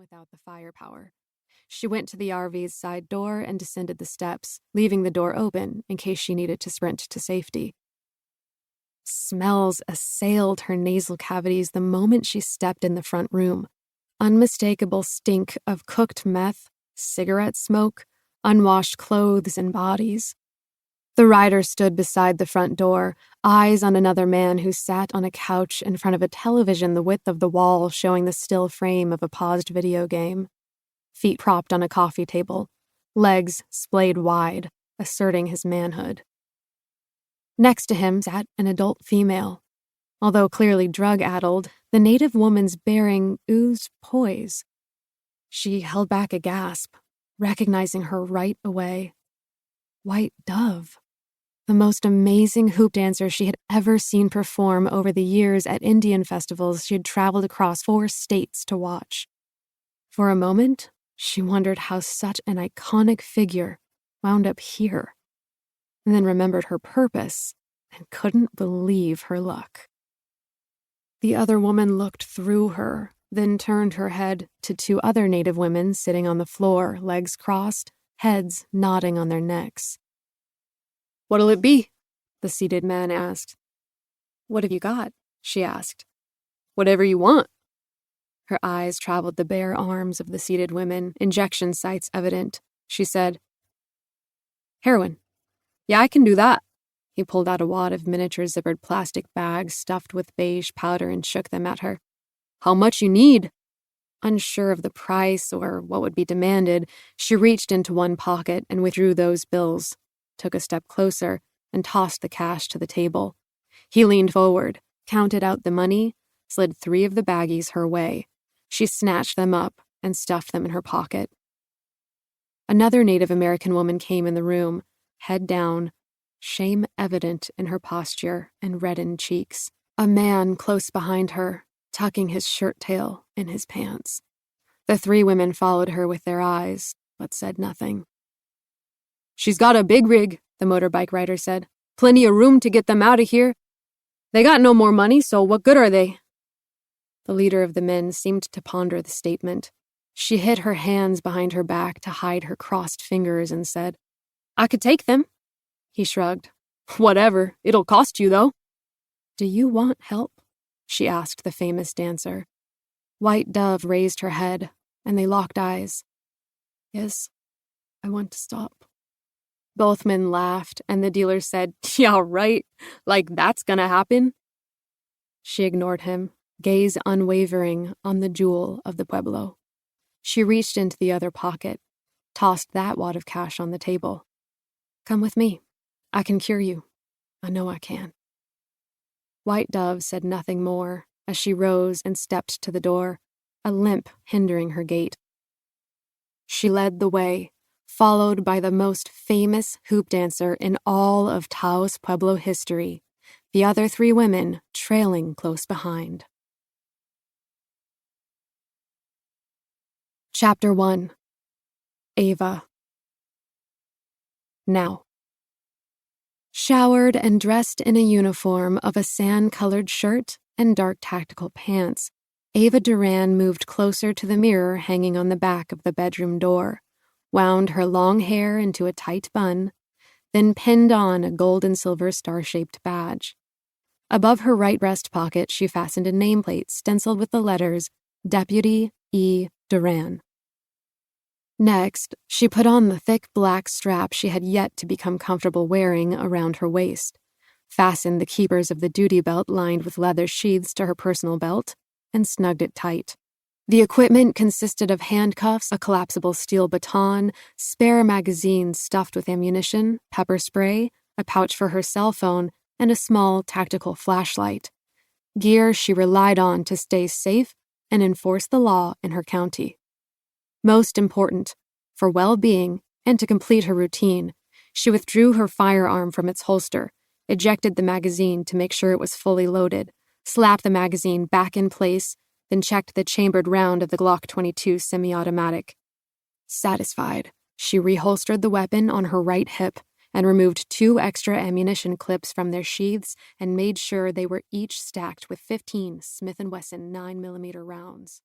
without the firepower. She went to the RV's side door and descended the steps, leaving the door open in case she needed to sprint to safety. Smells assailed her nasal cavities the moment she stepped in the front room. Unmistakable stink of cooked meth, cigarette smoke, unwashed clothes and bodies. The rider stood beside the front door, eyes on another man who sat on a couch in front of a television the width of the wall showing the still frame of a paused video game. Feet propped on a coffee table, legs splayed wide, asserting his manhood. Next to him sat an adult female. Although clearly drug-addled, the native woman's bearing oozed poise. She held back a gasp, recognizing her right away. White Dove, the most amazing hoop dancer she had ever seen perform over the years at Indian festivals she had traveled across 4 states to watch. For a moment, she wondered how such an iconic figure wound up here, and then remembered her purpose and couldn't believe her luck. The other woman looked through her, then turned her head to 2 other native women sitting on the floor, legs crossed, heads nodding on their necks. "What'll it be?" the seated man asked. "What have you got?" she asked. "Whatever you want." Her eyes traveled the bare arms of the seated women, injection sites evident. She said, "Heroin. Yeah, I can do that." He pulled out a wad of miniature zippered plastic bags stuffed with beige powder and shook them at her. "How much you need?" Unsure of the price or what would be demanded, she reached into one pocket and withdrew those bills, took a step closer, and tossed the cash to the table. He leaned forward, counted out the money, slid 3 of the baggies her way. She snatched them up and stuffed them in her pocket. Another Native American woman came in the room, head down, shame evident in her posture and reddened cheeks. A man close behind her, tucking his shirt tail in his pants. The 3 women followed her with their eyes, but said nothing. "She's got a big rig," the motorbike rider said. "Plenty of room to get them out of here. They got no more money, so what good are they?" The leader of the men seemed to ponder the statement. She hid her hands behind her back to hide her crossed fingers and said, "I could take them." He shrugged. "Whatever. It'll cost you, though." "Do you want help?" she asked the famous dancer. White Dove raised her head, and they locked eyes. "Yes, I want to stop." Both men laughed, and the dealer said, "Yeah, right. Like that's gonna happen." She ignored him, gaze unwavering on the jewel of the Pueblo. She reached into the other pocket, tossed that wad of cash on the table. "Come with me. I can cure you. I know I can." White Dove said nothing more as she rose and stepped to the door, a limp hindering her gait. She led the way, followed by the most famous hoop dancer in all of Taos Pueblo history, the other 3 women trailing close behind. Chapter 1. Ava. Now. Showered and dressed in a uniform of a sand-colored shirt and dark tactical pants, Ava Duran moved closer to the mirror hanging on the back of the bedroom door, wound her long hair into a tight bun, then pinned on a gold and silver star-shaped badge. Above her right breast pocket, she fastened a nameplate stenciled with the letters Deputy E. Duran. Next, she put on the thick black strap she had yet to become comfortable wearing around her waist, fastened the keepers of the duty belt lined with leather sheaths to her personal belt, and snugged it tight. The equipment consisted of handcuffs, a collapsible steel baton, spare magazines stuffed with ammunition, pepper spray, a pouch for her cell phone, and a small tactical flashlight. Gear she relied on to stay safe and enforce the law in her county. Most important, for well-being and to complete her routine, she withdrew her firearm from its holster, ejected the magazine to make sure it was fully loaded, slapped the magazine back in place, then checked the chambered round of the Glock 22 semi-automatic. Satisfied, she reholstered the weapon on her right hip and removed 2 extra ammunition clips from their sheaths and made sure they were each stacked with 15 Smith & Wesson 9mm rounds.